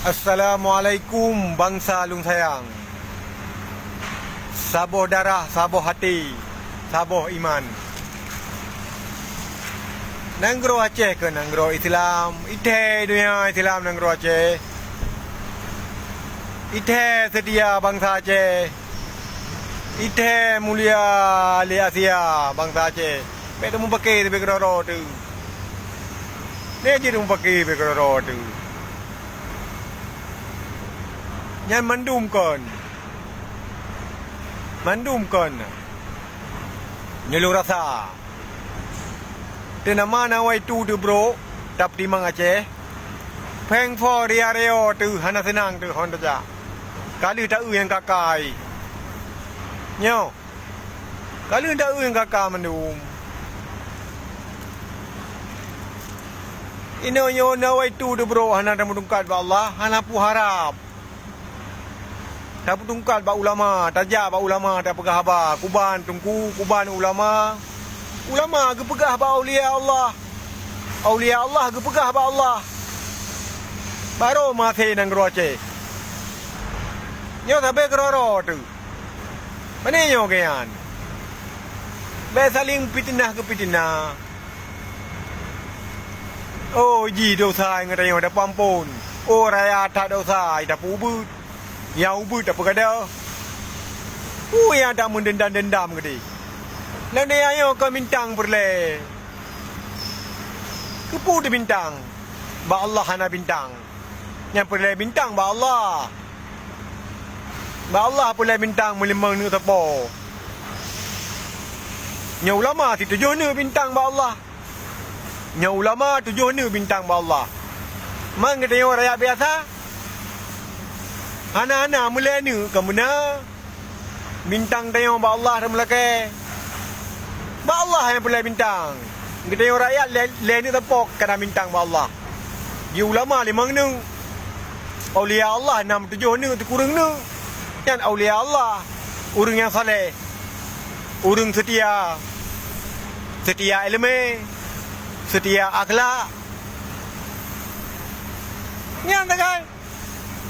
Assalamualaikum bangsa Lung Sayang. Sabuh darah, sabuh hati, sabuh iman. Nanggro Aceh ke nanggro Islam? Ite dunia Islam nanggro Aceh. Ite setia bangsa Aceh. Ite mulia li Asia bangsa Aceh. Betul mu pakai lebih keroro tu. Ni je mu pakai lebih keroro tu. Yang mandumkan nyelur rasa tenama nawai tu tu bro tap di mang Aceh peng for ria reo tu hana senang tu hon saja kali tak yang kakai nyo kali tak yang kakak mandum ino yo nawai tu bro hana mudungkat ba Allah hana pu harap tak tungkat ba ulama, tajak ba ulama tak pegah ba, kuban tungku, kuban ulama. Ulama ge pegah ba aulia Allah. Aulia Allah ge pegah ba Allah. Baru masih nang Aceh. Nyo sabe keroro tu. Mana nyo kean? Be saling fitnah ke fitnah. Oh ji dosa ngai ada pampun. Oh raya tak dosa, ida pubut. Yang ubud tak perkada. Yang tak mendendam-dendam ke dia. Lalu dia ayo ke bintang berle. Kepu di bintang. Ba Allah hana bintang. Yang perle bintang ba Allah. Ba Allah perle bintang melimang ni tepo. Nya ulama ti tujuh ni bintang ba Allah. Nya ulama tujuh ni bintang ba Allah. Mang kita orang rakyat biasa. Anak-anak mulai ni ke mana? Bintang tayang ba Allah dan melake. Ba Allah yang boleh bintang. Kita yang rakyat le ni tepok kena bintang ba Allah. Di ulama limang ni. Aulia Allah 6 7 ni tu kurang ni. Kan aulia Allah urang yang saleh. Urang setia. Setia ilmu. Setia akhlak. Yang tak kan?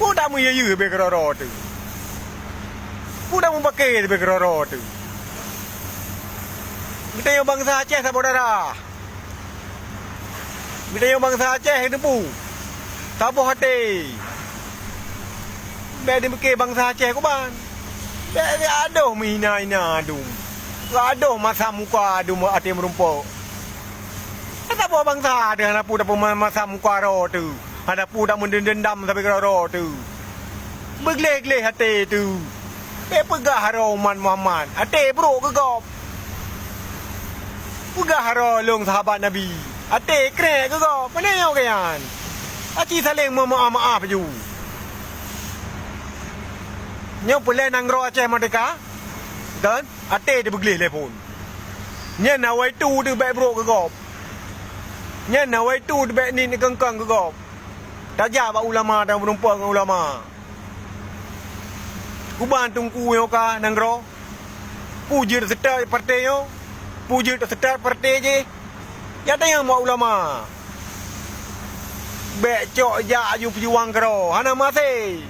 Budak mu ye be keroro tu. Budak mu pakai be keroro tu. Kita yang bangsa Aceh saudara. Kita yang bangsa Aceh ni pu. Sabuh hati. Be di pakai bangsa Aceh ko ban. Be aduh mina adum. Aduh masa muka adum ati merumpok. Kata buah bangsa dengan apa dapat masa muka ro tu. Ada pu dak mendendam sampai keroro tu. Begleh-gleh hati tu. Pegah haro man Muhammad. Hati bro ke kau? Pegah haro long sahabat Nabi. Hati krek ke kau? Mana yang kayan? Aci saling maaf ju. Nyo pulai nang ro Aceh Merdeka. Dan hati dia begleh le pun. Nya nawai tu dia baik bro ke kau? Nya nawai tu dia baik ni kengkang ke kau? Tajak ba ulama dan berumpa dengan ulama. Kuban tungku yo ka nanggro. Puji setar partai yo. Puji setar partai je. Ya tayang ba ulama. Bek cok ja yu pejuang kero. Hana masih.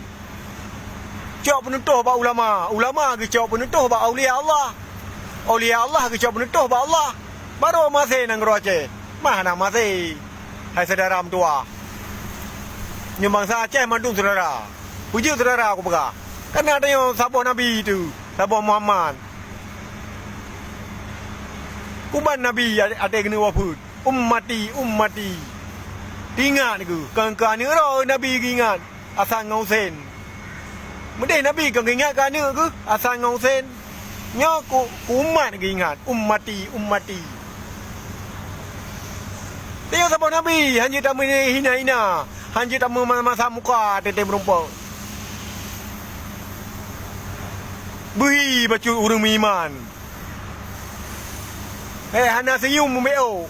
Cok penutuh ba ulama. Ulama ke cok penutuh ba aulia Allah. Aulia Allah ke cok penutuh ba Allah. Baru masih nanggro Aceh. Mana masih. Hai saudara tua. Nyumbang bangsa Aceh mandung saudara. Puji saudara aku pegah. Kan ada yang sahabat Nabi tu. Sahabat Muhammad. Kuban Nabi ada kena wafud. Ummati. Ingat ke. Kan ni orang Nabi ingat. Asal ngausen. Mending Nabi kan ingat kan ni ke. Asal ngausen. Nya ku umat ke ingat. Ummati. Tengok sahabat Nabi. Hanya tak hina-hina. Hanya tak masa muka tete berumpah. Beri baca urang iman. Hana senyum meo.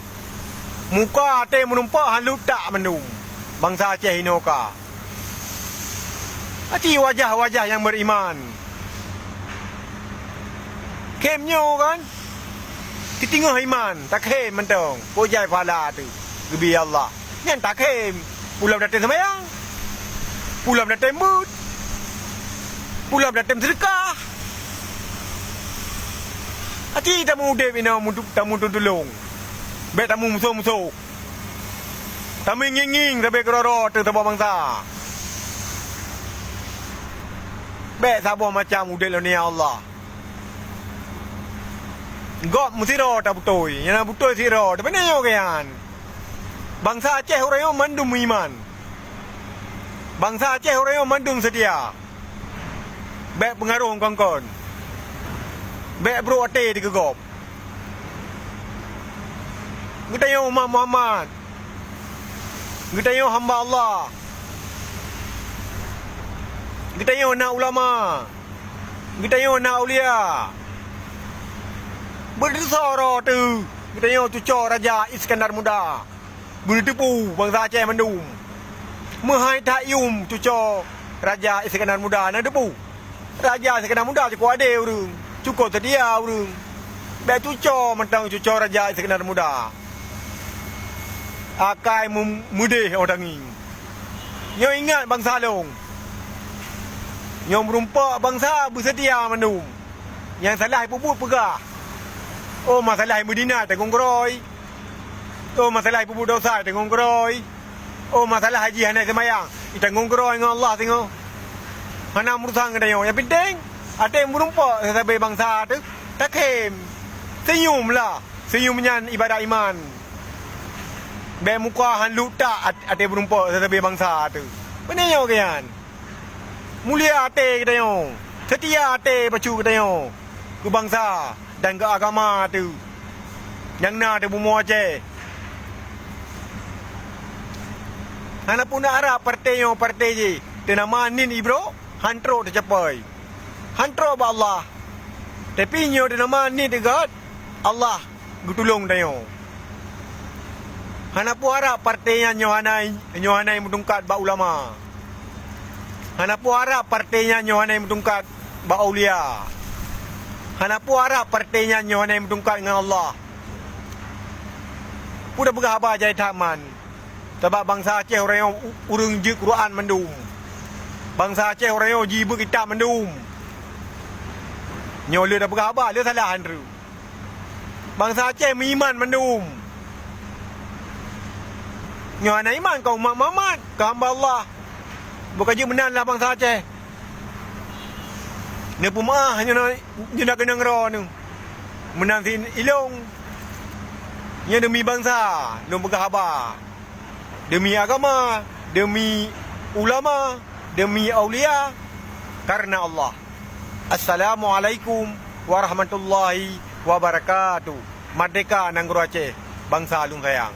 Muka tete menumpah halu tak mendung. Bangsa Aceh inoka. Aci wajah-wajah yang beriman. Kemnyo kan? Ditinggal iman, tak kem mentong. Pojai pala tu. Gebi Allah. Yang tak kem. Pulau datang sembahyang. Pulang dah tembut. Pulang dah tem sedekah. Hati tamu udep ina tamu tolong. Baik tamu musuh-musuh. Tamu nging-nging sampai keroro tu tabah bangsa. Baik sabar macam udep ni Allah. Gop musiro tak betul. Yang betul siro. Tapi ni yo kan. Bangsa Aceh orang yo mandum iman. Bangsa Aceh orang yo mandum setia. Baik pengaruh kongkon. Baik bro ate digegop. Kita yo Umat Muhammad. Kita yo hamba Allah. Kita yo nak ulama. Kita yo nak aulia. Berdesara tu. Kita yo cucur Raja Iskandar Muda. Bunuh tipu bangsa Aceh mandum. Mahai takyum cucur Raja Iskandar Muda nak tipu. Raja Iskandar Muda cukup ada urang. Cukup sedia urang. Baik cucur mentang cucur Raja Iskandar Muda. Akai mudih orang ni. Nyo ingat bangsa long. Nyo merumpak bangsa bersedia mandum. Yang salah puput pegah. Oh masalah Medina tengong geroi. Oh masalah puput dosa tengong geroi. Oh masalah haji anak semayang. Tengong geroi dengan Allah tengok. Mana merusang kena yo. Yang penting ada yang merumpak sampai bangsa tu. Takim. Senyumlah. Senyumnya ibadah iman. Be muka han lutak ate berumpa sesama bangsa tu. Benar yo kan? Mulia ate kita yo. Setia ate pacu kita yo. Ke bangsa dan ke agama tu. Yang na tu bumi Aceh. Hana pun nak harap partai yo partai je. Nama nin ibro hantro tercapai. Hantro ba Allah. Tapi nyo nama nin dekat Allah gutulung dayo. Hana pu harap partainya nyohanai mendungkat ba ulama. Hana pu harap partainya nyohanai mendungkat ba aulia. Hana pu harap partainya nyohanai mendungkat dengan Allah. Pudah berapa jai taman. Sebab bangsa Aceh orang urung je Quran mendum. Bangsa Aceh orang ji berkitab mendum. Nyola dah berapa dia salah andru. Bangsa Aceh beriman mendum. Nyo anak iman kau Umat Muhammad, kau hamba Allah. Bukan je menanlah bangsa Aceh. Ni pumah je nak kena ngera ni. Menang si ilong. Nya demi bangsa, demi berkhabar. Demi agama, demi ulama, demi aulia karena Allah. Assalamualaikum warahmatullahi wabarakatuh. Merdeka Nangguru Aceh, bangsa Alung Sayang.